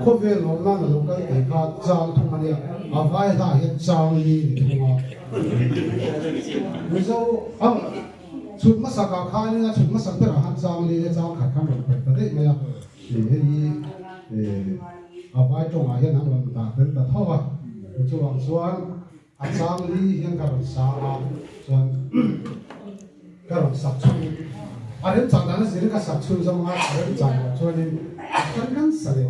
có về nó là lúc cái pha trang thông anh em à phải là hiện trang đi đúng không? Bây giờ chút mà sao cả khai nữa chút mà sao phải là hiện trang đi trang khai khăn rồi phải đấy mà thì à phải trong ai hiện hàng làm ta đến ta thâu à chú ông xuân hiện trang đi hiện cả rồi sao xuân cái rồi sắp chung à hiện trang đó là gì cái sắp chung xong mà hiện trang cho nên kan kan sare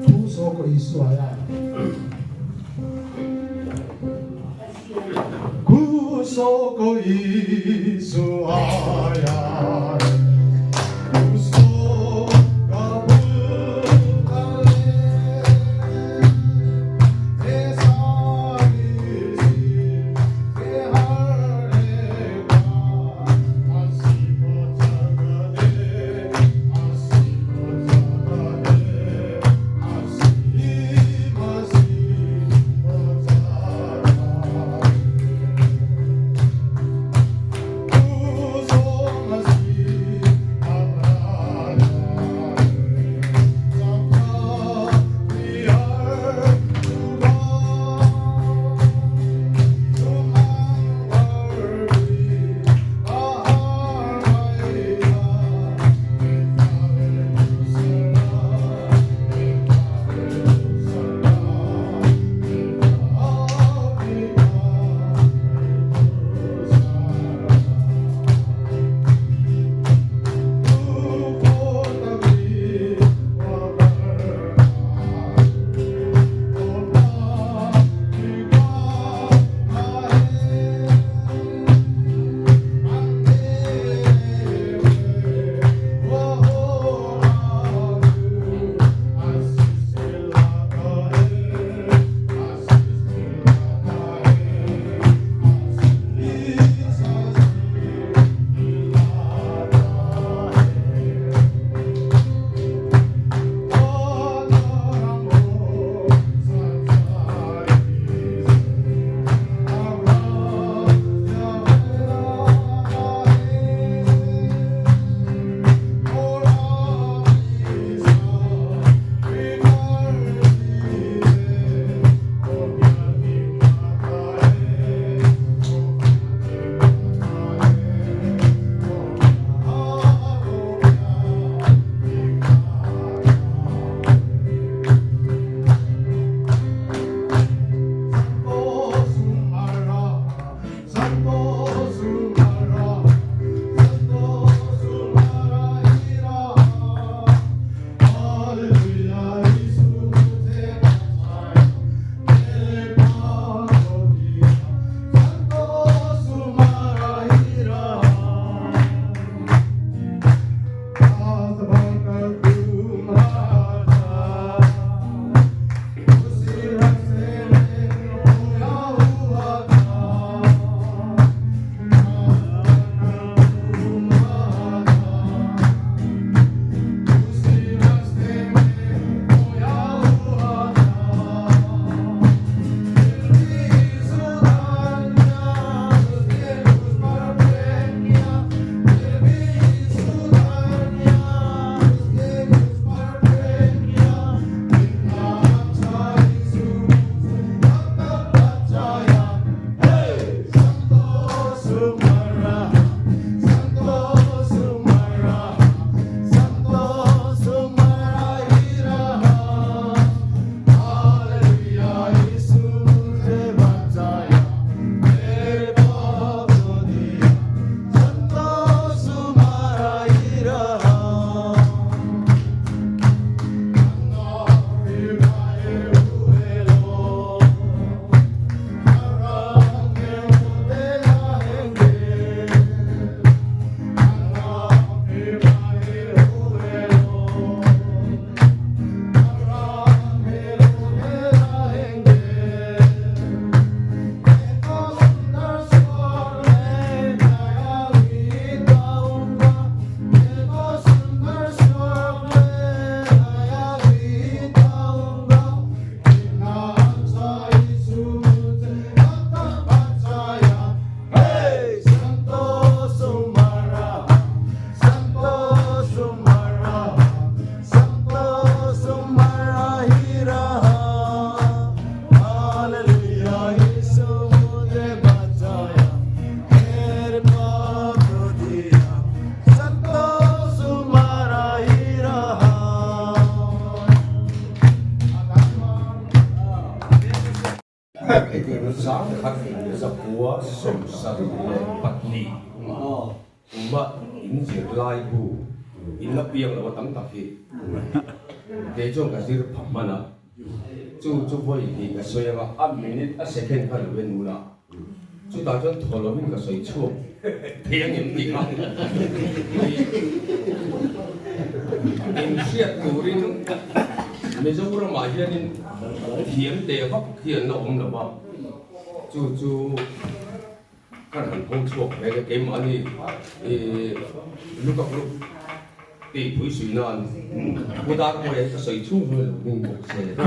tu so ko isu aya ku so ko isu aya sáng khắc sa búa sum sa bát ni mà in diệt lai bu in lập biếng là tấm tập hi để cho cái gì phẩm mà na chú voi thì cái soi cái minute second cái là bên mula chú ta cho thò lỗ mình cái soi chua thiêng những gì không in siết tủ đi mình cho orang mahir ni thiếm đề pháp thiền nó ổn lắm chú cái hành phong chuộc về cái game này lúc thì buổi suy nan cô ta có cái sợi chung thôi mình một xe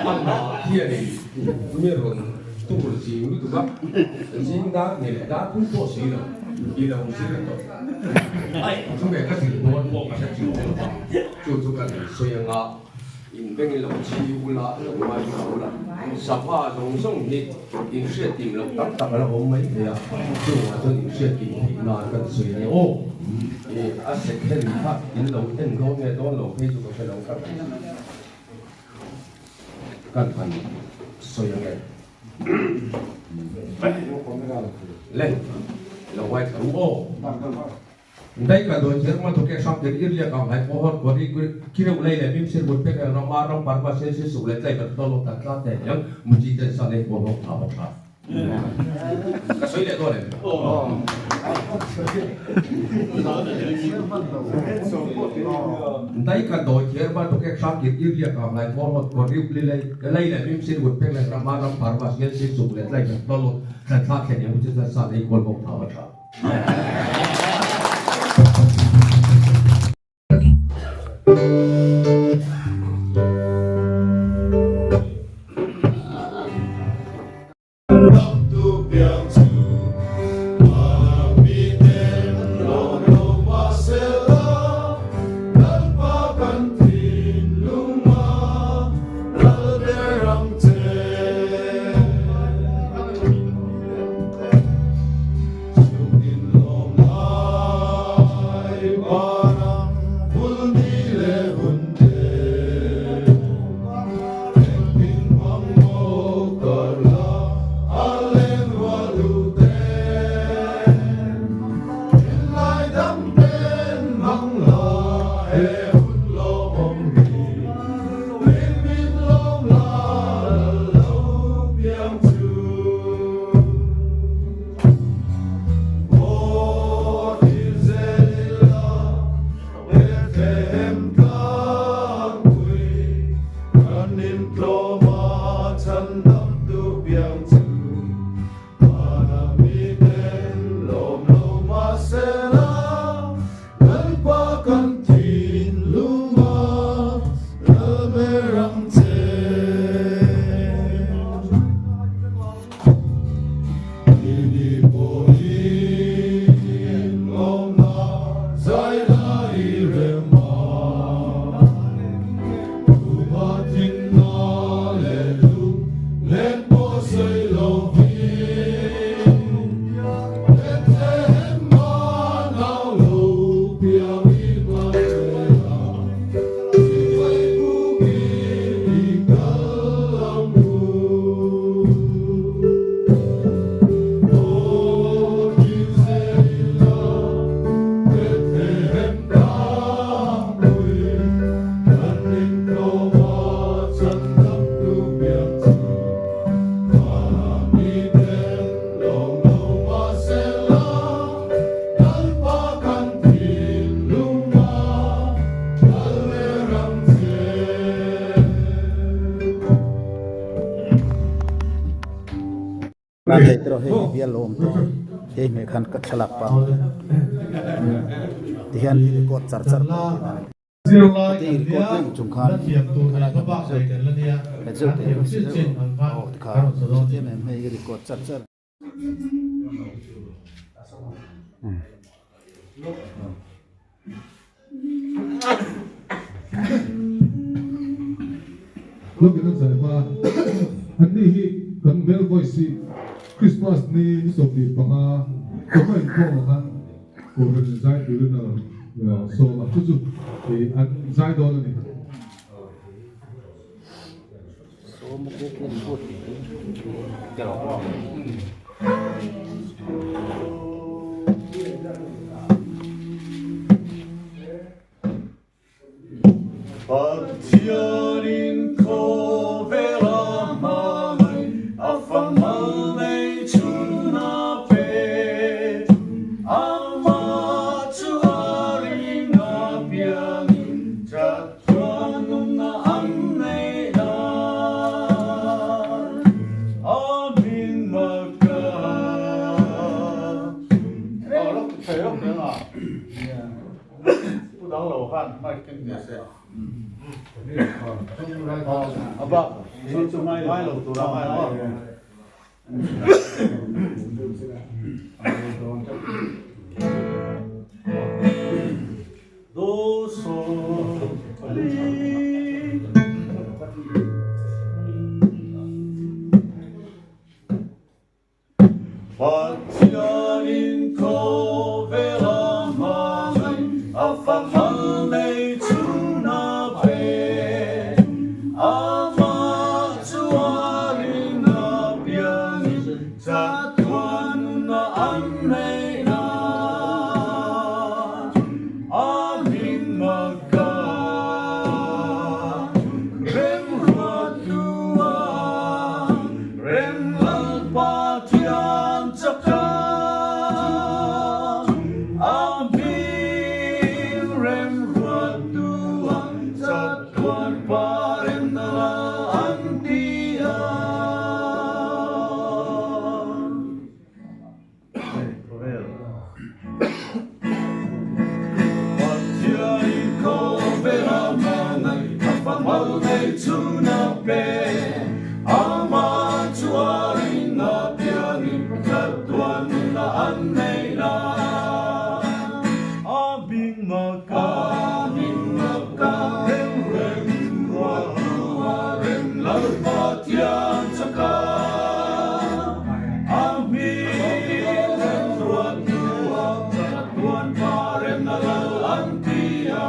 ăn mà thiền này như rồi tu bổ gì như tụi bác riêng đã nghề đã cũng có gì rồi đi là không gì rồi chúng mình cái gì muốn mua cái gì chú cái suy nghĩ in bên lòng chiu là lòng mai khẩu là sắp hoa rong rong nít in sẽ tìm lòng tắc tắc là ôm mấy thế à chú mà cho in sẽ tìm thì nào cái suy nghĩ ô sẽ khen phát in lòng khen câu nghe đó lòng khi chú có lòng căn bản suy nghĩ lên lòng mai khẩu ô đây cả đôi chân mà thuộc cái sang tiền yên liệt lại có hơn có đi khi đâu lấy lại mình sẽ một cái nó mà nó bán và sẽ sụp lại cái đó nó tạt ra thế nhưng mình chỉ cần sang đây của nó tháo ra cái suy lại thôi đây cả đôi chân mà thuộc cái sang tiền yên liệt lại có hơn có đi lấy lại mình sẽ một cái nó mà nó bán và sẽ sụp lại cái đó nó tạt ra thế nhưng mình chỉ cần sang đây của nó tháo ra Nanti terus dia lom tu, mereka kat selapa. Tihan ikut car-car. Tapi ikut yang jungkan. Kecil tu, oh, kalau dia memang ikut car-car. Lúc cái nó giải mà anh đi gần bel voice Christmas ni so đi bằng có phải có mà của mình giải được nào so mà chút chút thì anh giải đó này Tiarin kovera mamai afamalei tuna pe amatuari na piani jatuanum na annei na amin maka. Lúc thời lúc nữa à? Tôi đang lầu han mai kinh tế sẽ. Apa? Ini cuma mai lo tu ramai lo. Doso Patiarin kovera mamai afamalei tuna pe amatuari na piani jatuan na annei na amin maka rem ratua rem lalpatian cakra amin rem ratua jatuan paren na antia. Patiai kovera manai afamalei tuna pe amatuari na piani jatuan na annei na abing maka rem rem tua rem lalpatian caka amin rem tua jatuan paren na antia.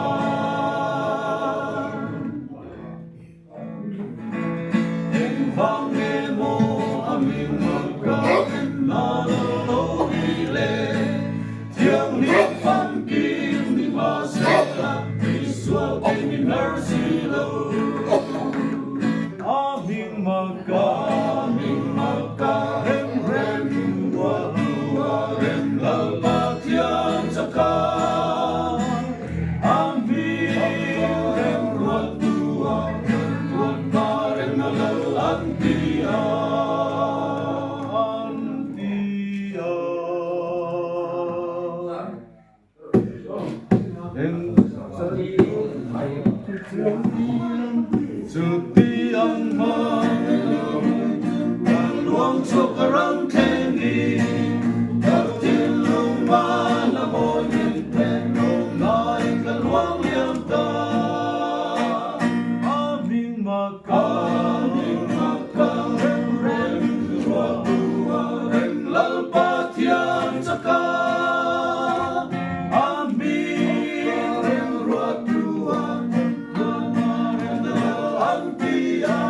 Vangemo aming magkain nalalawile Tiang ni pangkim ni masela Iswa kimi mercy lo Aming magka Rem rem tua rem lalpatian caka Aming rem tua jatuan paren na antia. Setiang malam luang sokarang kendi tertilung malamoyin penong naik ke luang yang tak aming maka rem rem tua rem lalpatian caka aming rem tua kemarin antia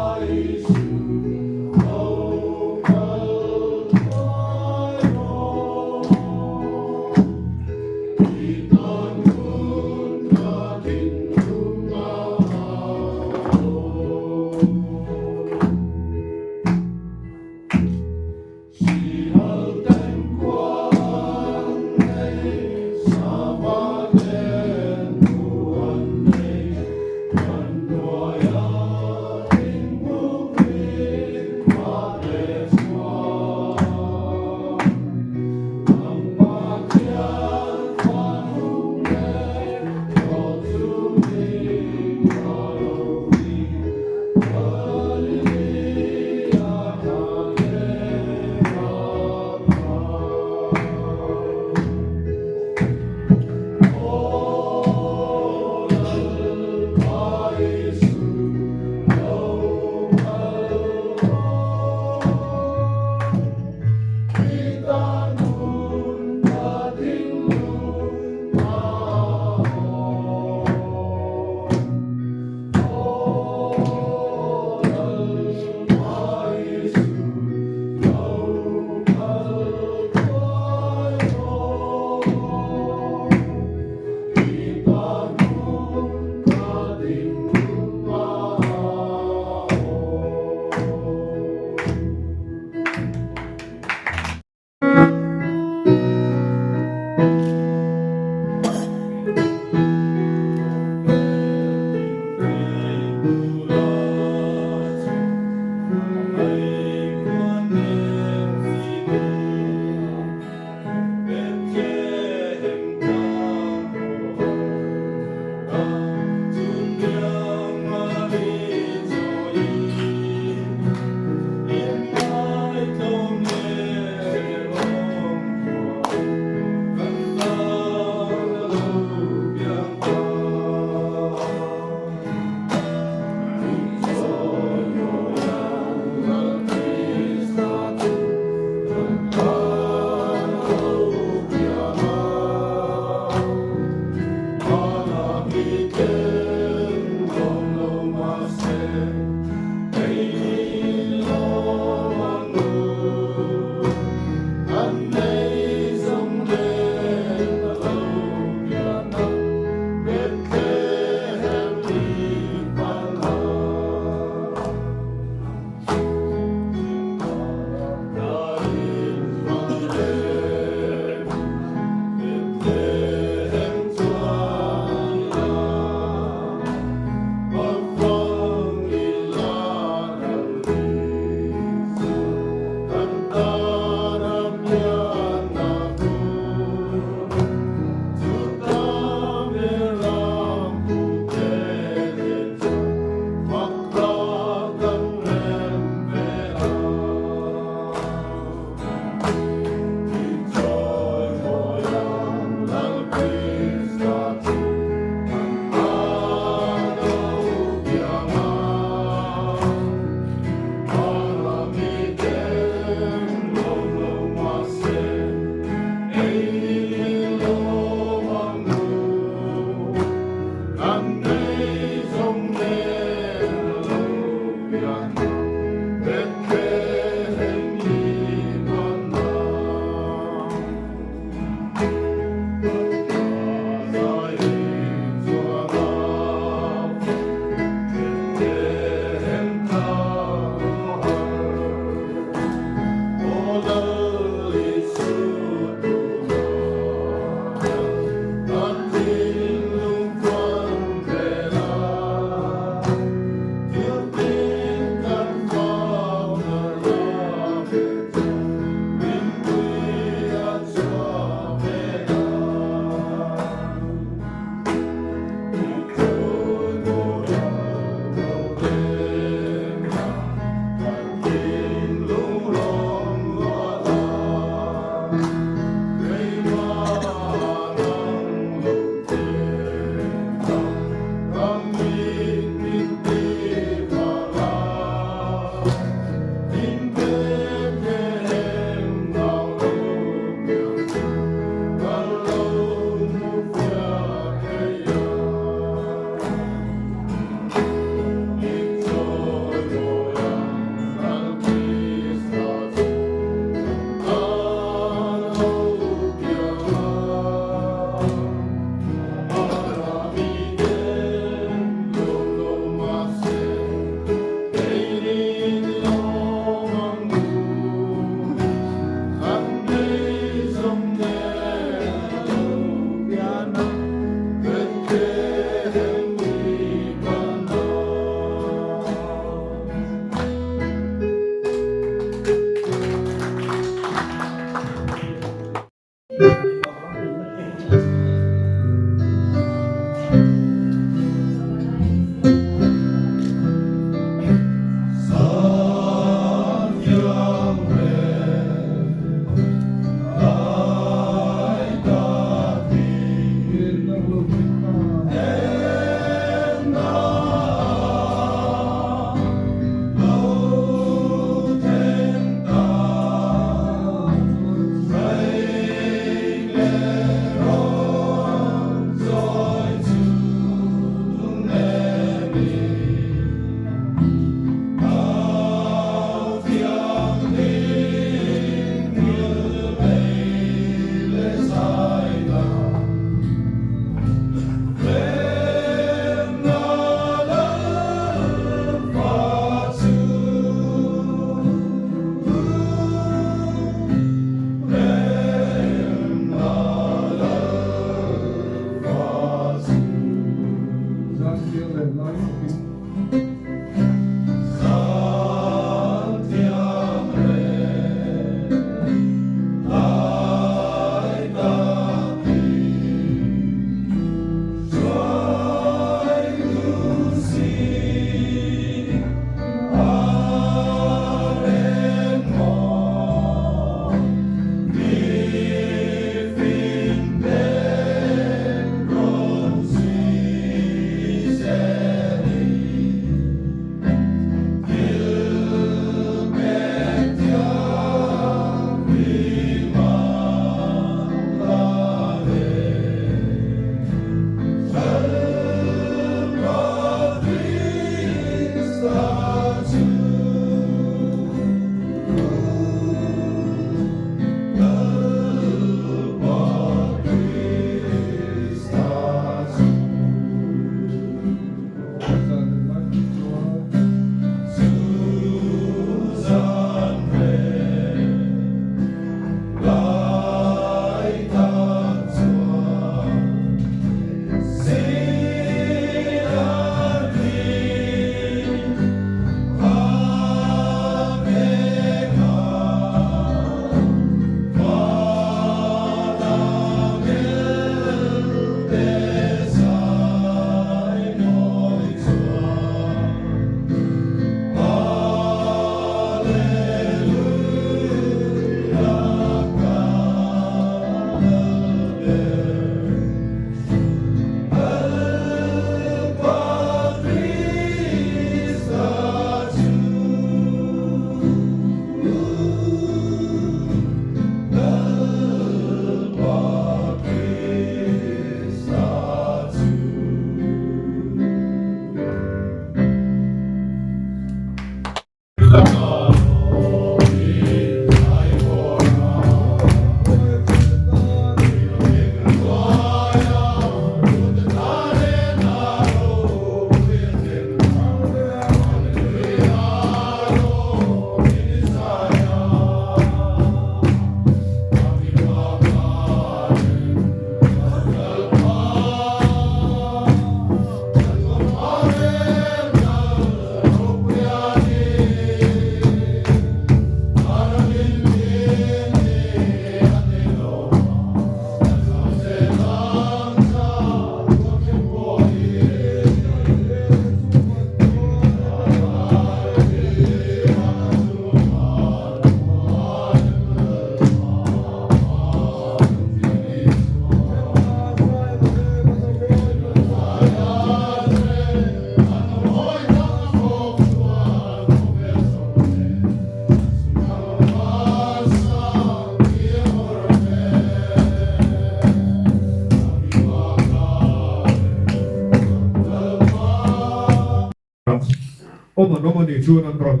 Omani chuan an ron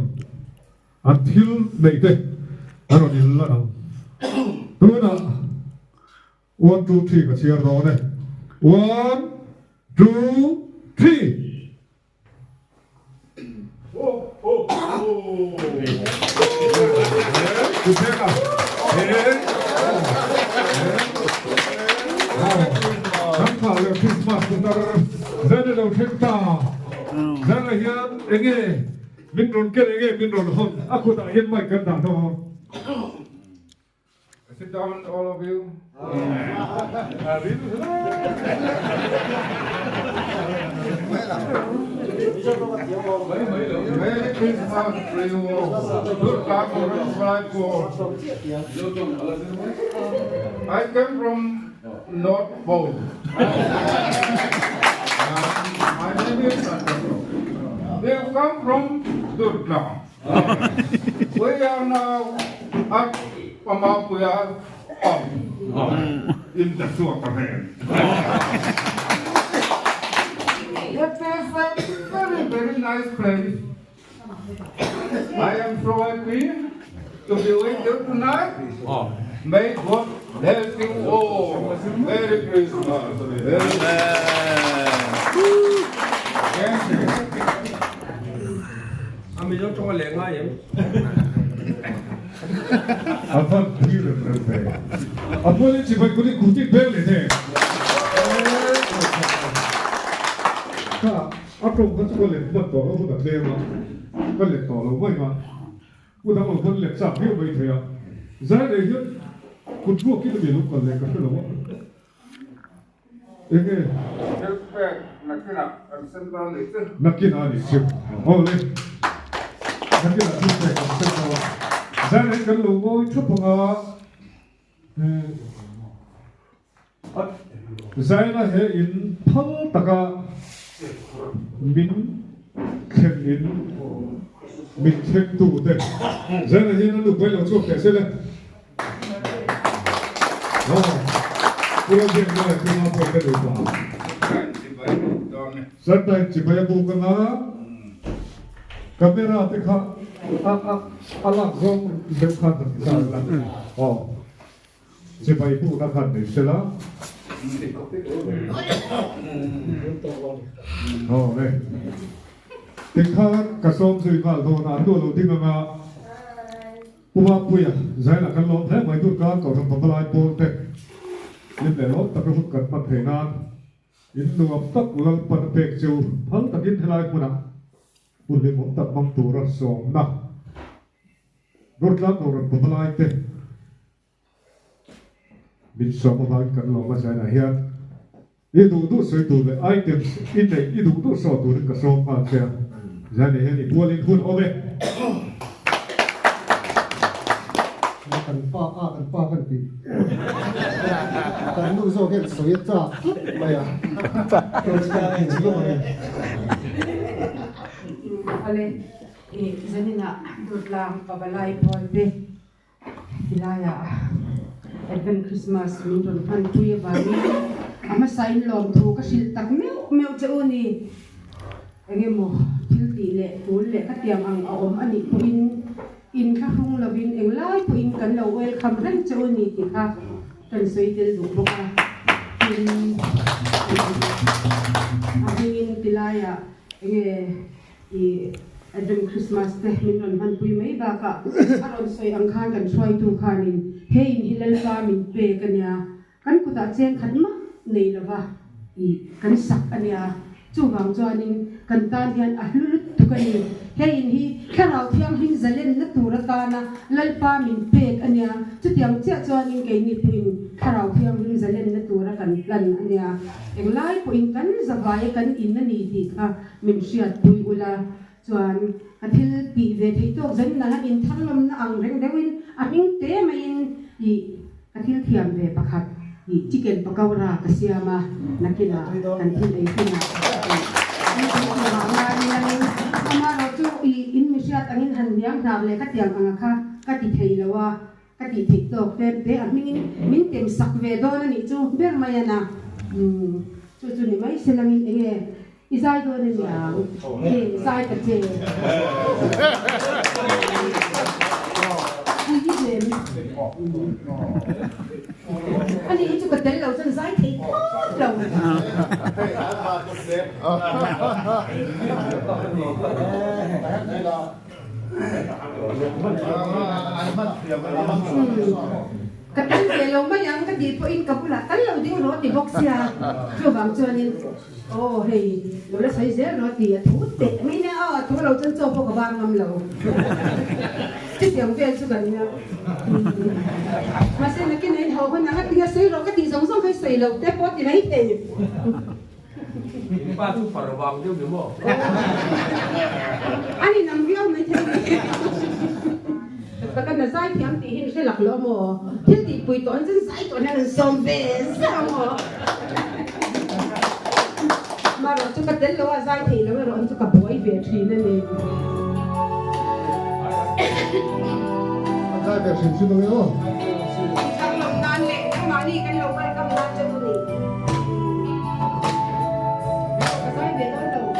until nei te an ron in la nang tuana 1 2 3 ka chiar ro ne 1 2 3 Christmas zane lo thekta zane hian enge min ron ken enge min ron hon akuta hian mai kan da no sit down all of you Merry Christmas to you. Good luck for I came from North Pole. My name is Santoro. They have come from Durga. We are now at Pamapuya in the Suaparan. It is a very, very nice place. I am so happy to be with you tonight. May God bless you all. Merry Christmas. Thank you. Mình nó cho lẹ ngay vậy. Afan phir rete. Apole chibai kuni kuti bel le. Ka apro ko ko le ba to ko da le ma. Ko le to lo mai ma. Ku da mo ko le sa phi bai thaya. Za le hi ku tu ki le lo ko le ka lo. Ege nakina ni chip. Ole. Nakina ni chip. Zane kan lo ngoi thupunga zaina he in phal taka min khen in min khen tu te zane he nu pai lo chok te se le pura bien na ki ma po te lo ba sata chibaya bu kana camera te kha alang zong dem khan sa la chỉ phải phụ ta khẩn để xem đó đây tiếng khát cả sông dưới vào thôn ăn đồ đầu tiên mà qua bụi giải là căn lon thế mấy tuổi cá cầu thằng bắp lai bồn thế nhưng để lót ta có phút cẩn mặt thể nan in đồ ấp tắc lần bận bẹt chiều phăng ta in thế lai bồn à bồn lên một tập mong tù ra sông nè rốt lát đồ thằng bắp lai thế mình sống một vài căn lon mà giải này hiện ít đủ sợi đủ về items in này ít đủ sợi đủ cái sông mà xem giải này hiện thì bồn lên phun ôm về cần pha cần gì cần nuôi dâu cái sợi cha mày à tôi chỉ là chỉ có mày ale zanina dutlang pabalay polde hilaya Advent Christmas min ron fan tuya bani ama sign lom thu ka sil tak meu chauni engemo tilti le tul le ka tiang ang om ani po in ka hung lovin eng lai po in kan lo welcome ran chauni ti ka kan soitel du boka in tilaya Advent Christmas te min ron man pui mai ba ka aron soi ang khan kan soi tu khanin hein hilal ka min pe kanya kan kuta cheng khan ma nei lawa kan sak ania chu wang chuanin kan tan hian a hlulut tu kani hein hi kharau thiang hin zalen na tura kana lalpa min pe ania chutiang che chuanin ke ni puin kharau thiang hin zalen na tura kan plan ania englai po in kan zawai kan in na ni ti kha min siat pui ula chuan athil pi ve thei tok zan na in tharlom na ang reng dewin a hing te mai in athil thiam ve pakhat chicken pakawra kasiama nakina kan thil ei thina ama ro chu in misiat angin han diang nam le ka tiang anga kha ka ti thei lawa ka ti thik tok te a min tem sak ve don ani chu ber mai ana chu ni mai selangin enge Isai thôi nên là sai cả chè. Anh đi chụp cái tên lâu chân sai thì lâu. Cái tên về lâu mấy anh cái gì phải in cặp là tên lâu đi rồi thì bóc xia chưa bằng chưa nên hey lâu là sai dễ rồi thì thú tệ mấy nè thú lâu chân cho bao cái ngâm lâu cái tiếng về chứ gần nha mà xem cái này hầu hơn cái tiếng xây rồi cái tiếng giống hay xây lâu té bót thì lấy tiền ba chú phật vàng chứ đúng không? anh nằm viêu mấy thế tất cả là sai thì anh thì sẽ lạc lỡ mà thế thì buổi tối chân sai tối nay là xóm về sao mà rồi chúng ta đến lâu sai thì lâu rồi chúng ta bồi về thì nên này sai về xin đâu nhá trong lòng nan lệ nhưng mà đi cái lâu cái cầm nan cho mình sai về đó đâu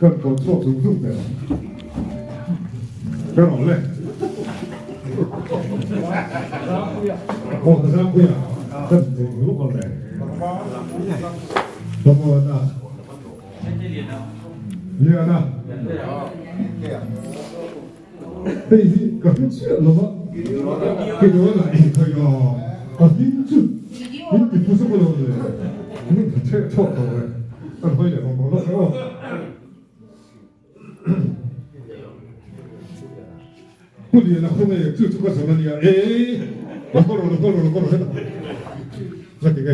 cần có thuộc ứng dụng để cái đó lên ồ thật ra bây giờ rất là lúc còn này cảm ơn ạ như nào đây gì cái chuyện là cái đó là cái đó 민주 부수고 나오는데 이건 대체 처음 나오네 난 허이네 뭐 몰랐어요 우리 나 hom에 쭉 가서 나니야 에이 로컬로 해봐 자기가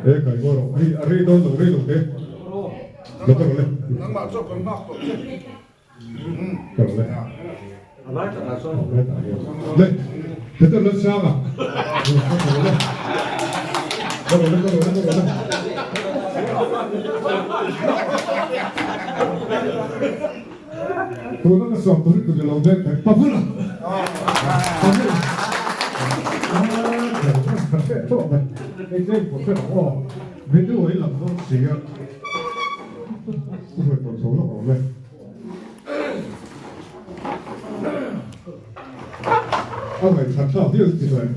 에 가이고로 아리도 돼 로컬로 해 nang cho kon bak to 그래 네, 됐다 너 시작아. 그거는 수업도 그저 나오는데 바쁘나. 이제 보세요. 민주 왜 나도 지금 그걸 또 저러 왜? 아마 잡혀 비었지 말.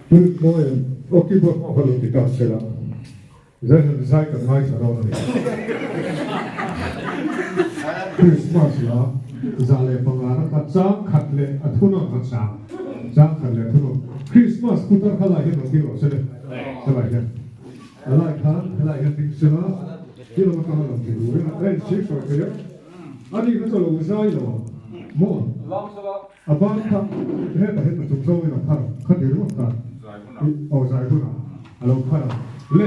그 뭐에 어깨 뭐 걸로 기타스라. 이제는 사이가 많이 살아오는. 크리스마스야. 자레 방아나 같자 갓레 아투노 같자. 자 갓레 투노. 크리스마스 부터 하나 해 놓기로 세네. 해봐야. 알아야 빅스나 이런 거 하나 놓기로. 우리는 렌치 소리야. 아니 그래서 우사이로 뭐 아빠가 했다 좀 서울이나 팔아 카드를 없다 잘구나 알로 팔아 레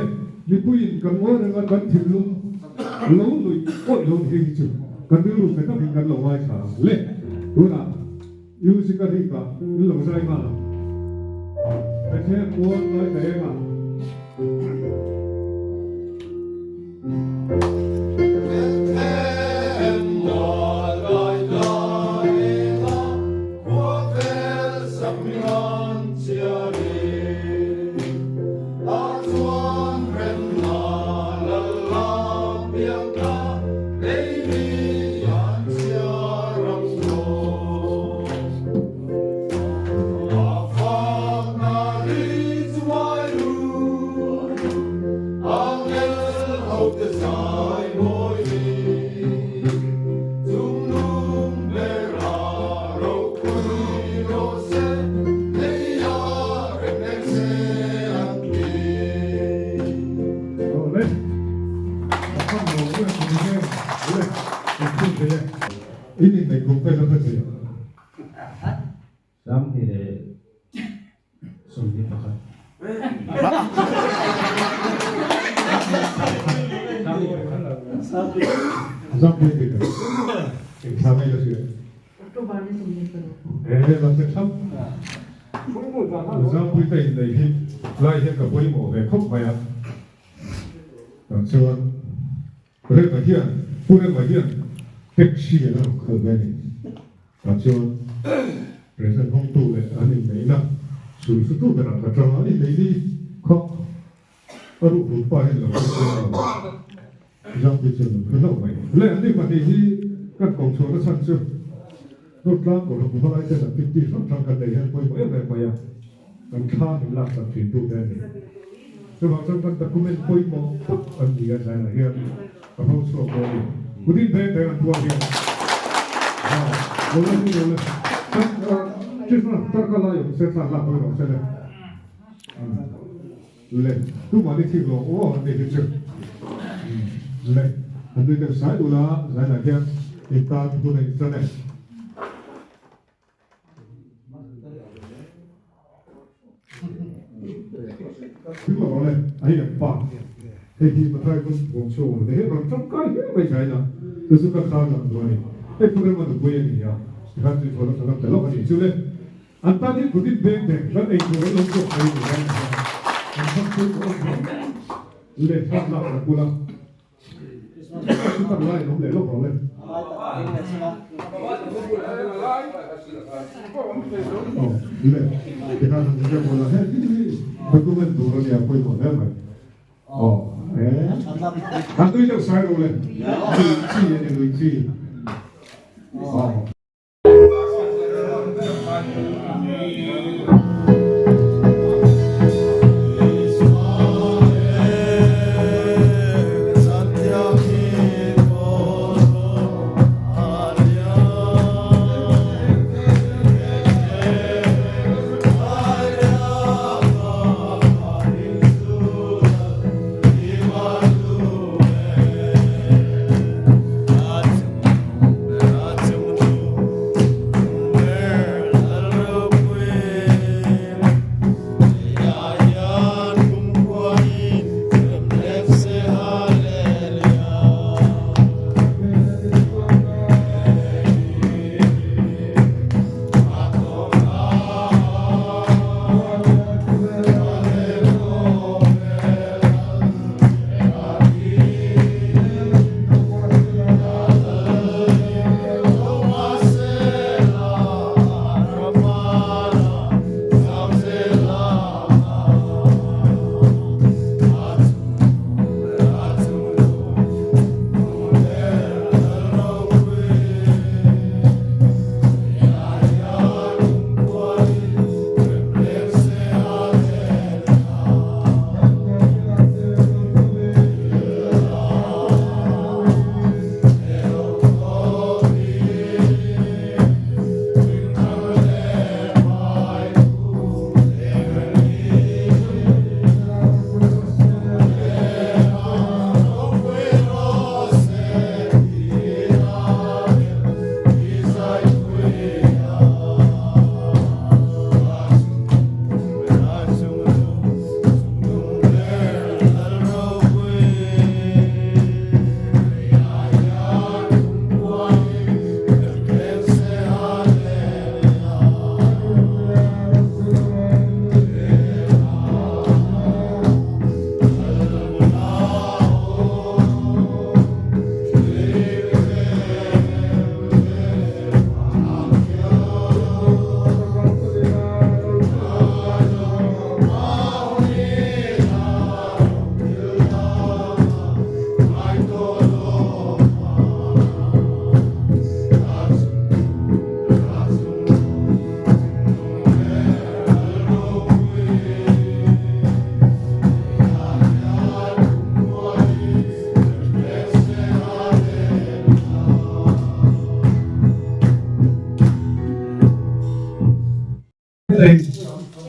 리부인 간원은 간 딜룸 로우도 꽃로 해기죠 간들로 배다 빈간로 와이사 레 누나 유시까지가 일로 사이마 대체 무엇 말 대마 ini này cũng phải làm gì? Dám thì để dùng đi thôi. Dám thì được. Sao này là gì? Làm việc xong. Dám quy định này thì lại hiện cả quy mô về khốc vậy à? Cho 그래 말이야. 그래 말이야. 백시에는 그거니. 맞죠? 그래서 홍도에 아니 내나 술수도 그런 거잖아. 아니 내리 거 바로 불파해서 그냥 비치는 그런 거예요. 그래 근데 말이지 các công số nó sản xuất nốt lá của nó cũng có ai tên là tinh tinh sản trong cái này hay quay quay về quay à còn khá thì làm sản phẩm tu đây này rồi vào trong cái document quay một chút anh gì cái này hiện và không số của mình quyết định về để làm qua hiện rồi lên chứ nó tất cả là những sẽ sản lập với nó sẽ lên tu mà đi thi rồi ô anh đi chưa lên anh đi được sai đủ là sai là hiện hiện tại tu này cho này thứ mà này anh em bảo thì mà thay con vòng số để hết bằng trong cái hết bây giờ là từ sự các khâu làm rồi cái phương mà được quên gì à thì các chị phải làm thế lo cái gì lên anh ta đi quyết định bên để rất anh cũng làm cho cái gì đấy anh không biết lên tham gia là cula chúng ta lại không để lo rồi lên lên thì các anh sẽ muốn là hết cái document đồ này quay một đấy mà 안 그래도 살고 그래. 루이지.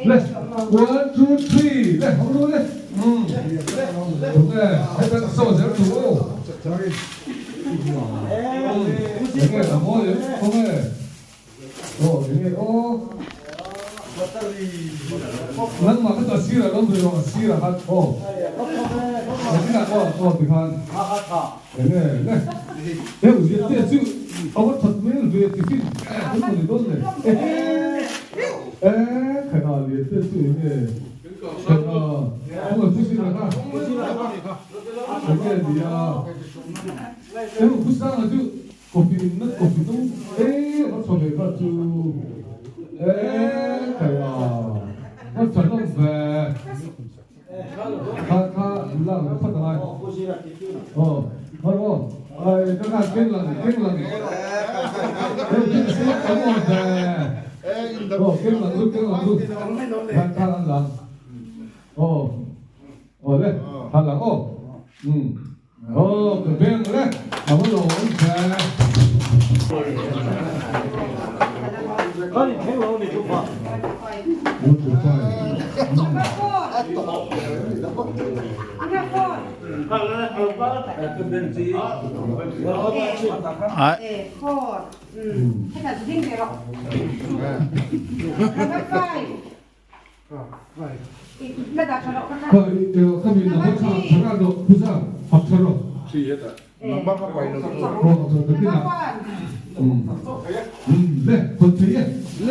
Let's 1, 2, 3. Let's hold on. Okay. Hãy tăng sâu dễ đủ. Okay, làm mồi đấy. Okay. Ini Nang mà cái xí là nó bị rồi xí là hát. Ini là thì khan. Ini. Nếu như thế chứ ông thật mình về thì cái này tốt này. Cái nào liền thế chứ này. ông 부시나 가. 저게 뭐야? 에이 부산아주 커피 있는 커피도 에이 어쩌면 주 에이 가야 어쩌면 왜 가가 올라 파다가 바로 아이 저가 깰라니 깰라니 여기 생각 안 오는데 깰라니 가가랑 네, 하려고, 그 배는 그래, 아무도 없는데. 아니, 배우니 좀 봐. 뭐 좋다. 아, 그럼 나머지 전화도 부산 밥처럼. 네, 버티에. 네,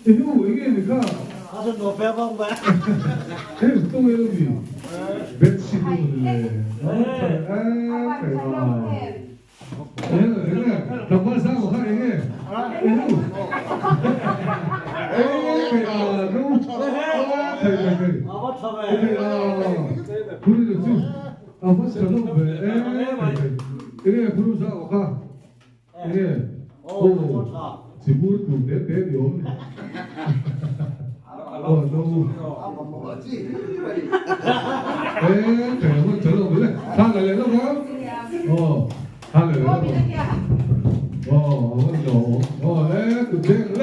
이거 왜 이러니까 아주 높여본 거야. 그래서 또 여기 맵시도를 얘는 정말 사고 하네. 아마 처음에. 그래도 좀 아마 저놈 이래 부르사고 가. 이래 지붕도 내 없네. 너무. 그래, 저놈 그래. 다 날래 너 다 날래 너. 그래, 그래.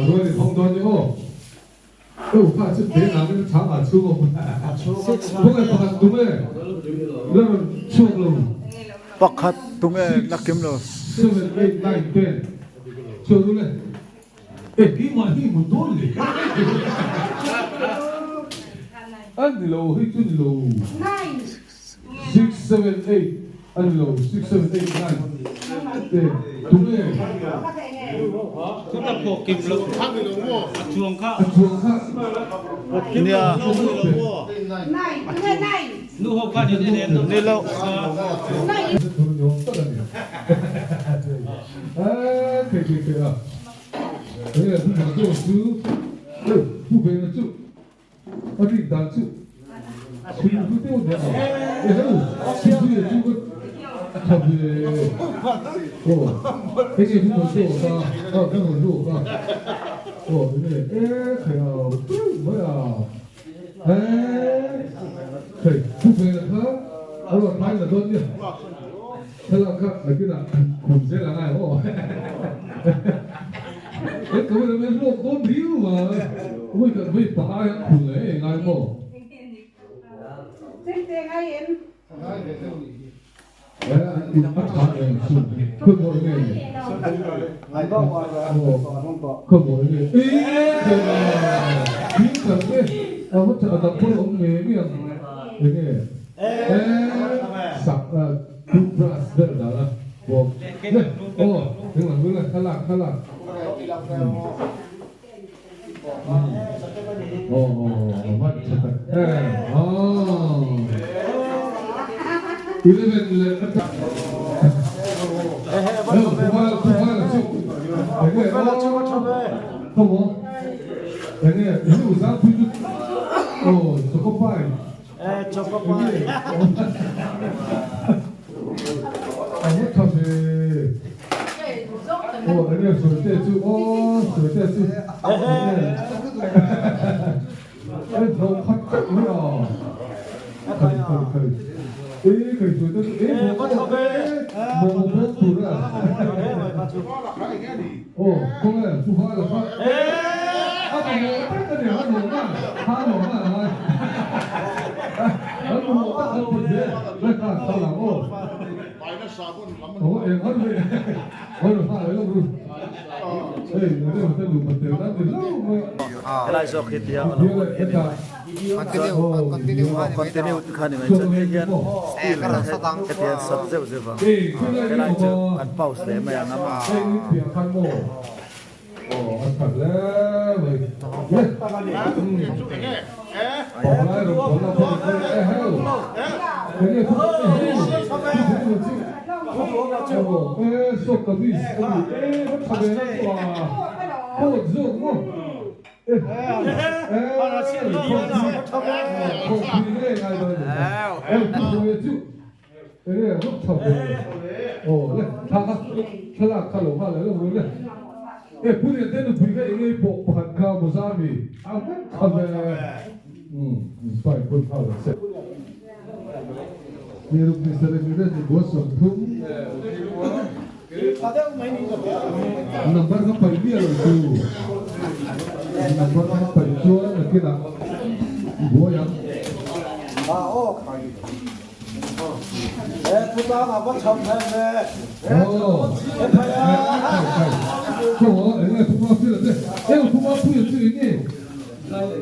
너희 성도하고 오빠 지금 내 나는 장 안 추고 뭐가 바깥동에 너는 추고 Pakhat tunge nakim lo. 7, 8, 9, 10 추고래 이만이 뭐 돌리 안들로 히춘로 6, 7, 8 안들로 6, 7, 8, 9 네 동네 Nia nilo Elai zok hit dia continue khani mai chan hian still etian sat zeu zeu elai chu an pause le mai angama Nampak apa ini itu? Nampak apa itu? Kita goyang. 부담 아빠 참사네. 저거 내가 도마 필요한데, 내가 도마 필요했지. 아마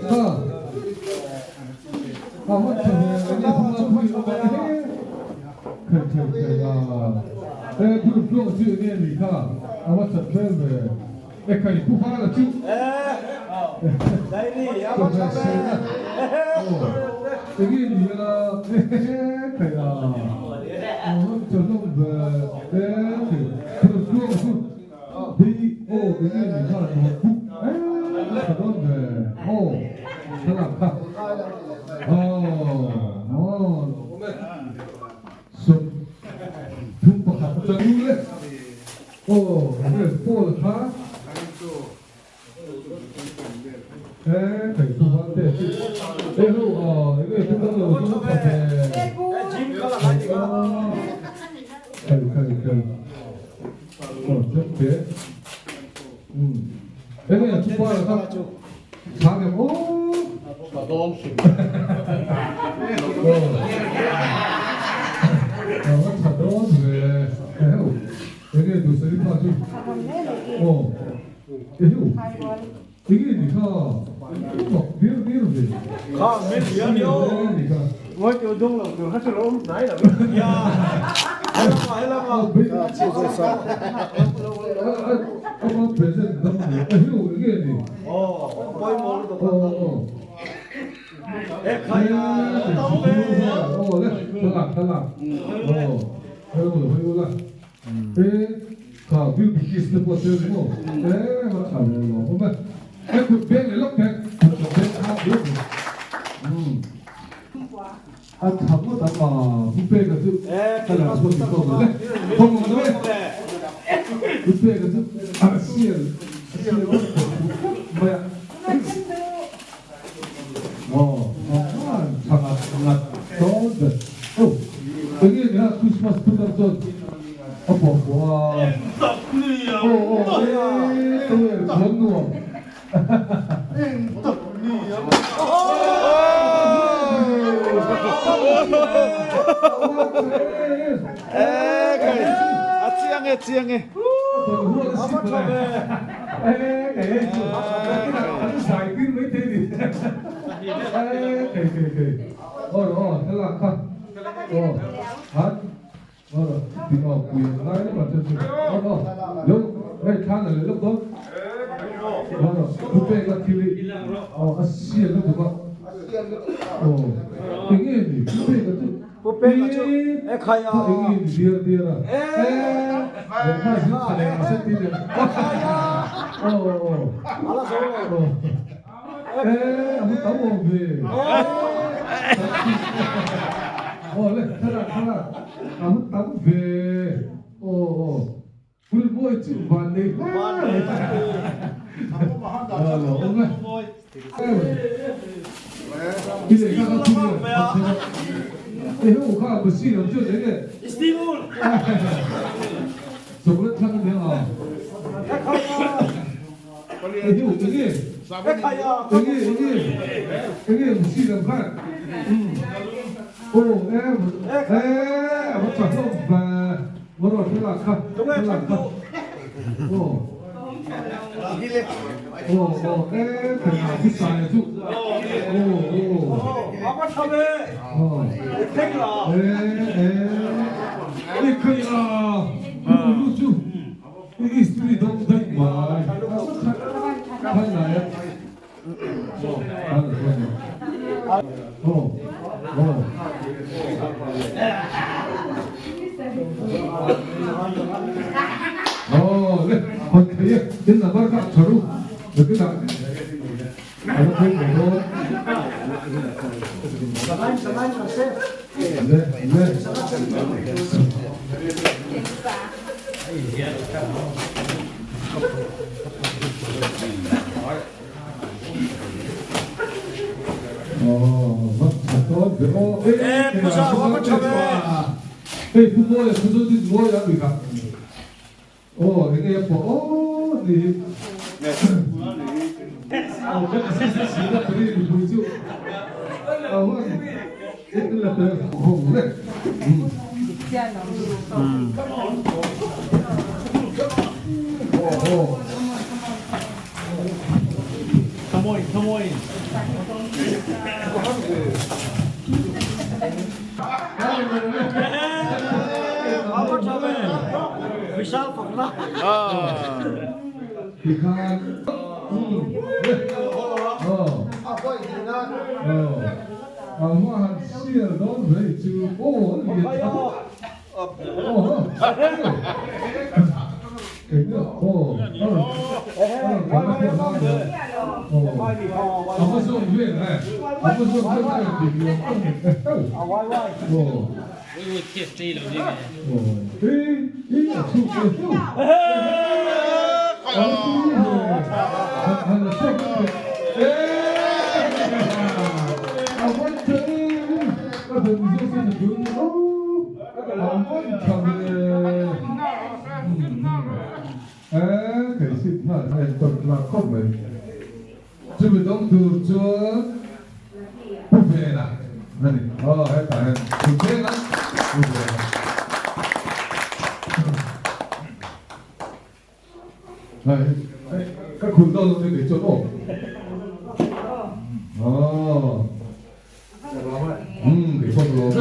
Come on. Vishal Pagla. Thì khang hoa hạt xìa đó vậy chứ ô nó gì cái nữa ông có dùng chuyện này ông có dùng chuyện này để điều Ôi thiệt gì là gì này. ý là chụp cái hắn là sốc I want to có từng dễ xin được đúng I want to cái sự thật này toàn là không phải chứ mình don't do chúa不配啦那你还打不配啦不配啦cácคุณต้องลงในจุดโอ้เดี๋ยวพวกเรา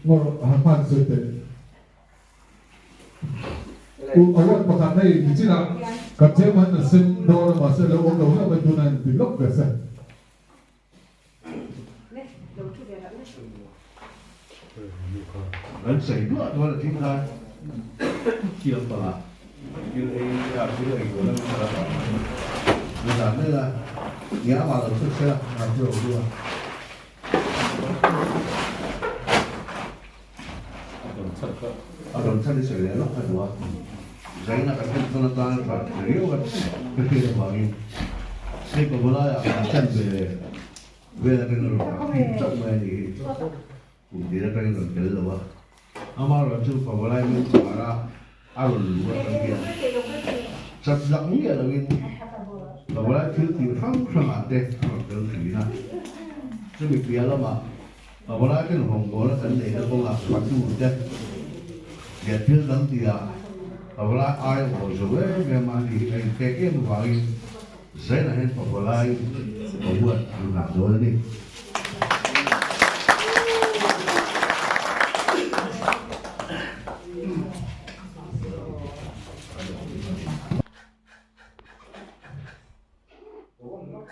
งอหันสุดเลยเอาว่าประกันได้จริงๆนะกับเจ้ามันซึมโดนมาเสร็จแล้วองค์เราเนี่ยมันดูนั่นติดลบไปซะLớn xảy nữa thôi là thiên tai chiều tỏa như ấy là cái người của nó bây giờ đây là nghĩa vào là xuất xe làm chiều luôn ở đồng chân đi xử lý nó phải đúng giấy là cái thân nó ta phải xử lý cái kia là bảo hiểm đây có bữa nay ở chân về là cái nó trọng về thì cũng chỉ là cái nó cái rồi ama rồi chú phải lại mình bảo là alo luôn cái kia sắp dẫn nghĩa là mình và lại thứ thì không phải mà thế cái thứ này chứ mình biết lắm mà và lại cái hồng của nó cần để nó không làm quá chú thế để thứ dẫn thì à và lại ai bảo rồi về mà thì cái mà vào giấy là hết và lại có vượt làm rồi đi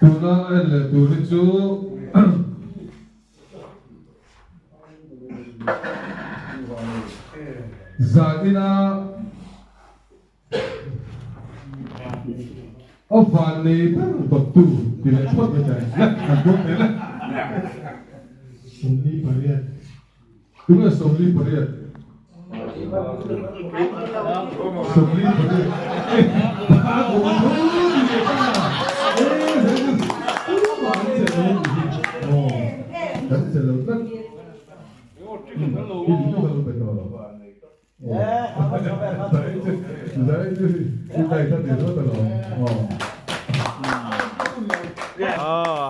tuna là tuna chú Zadina ở phần này bậc tu thì lại thoát về đây hàn quốc đấy là sung đi bari đúng là sông ly bari sông ly bari Đấy sẽ lớn rất cái gì nó hơn phải rồi đấy cái này thân thì rất là rồi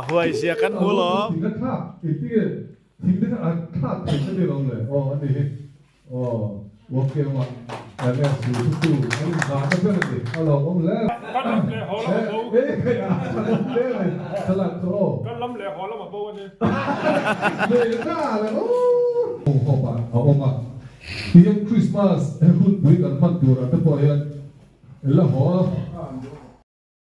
Huay sia kan mulo. thì nó khác cái kia thì nó khác thì nó đi lòng này anh đi ok mà anh em sử dụng anh làm cái này thì alo ông lẽ đấy này thật là thôi Cái lắm lẹ họ lắm mà bố anh về ra là ông ạ thì Christmas em muốn quý cần phát đồ là tất cả là họ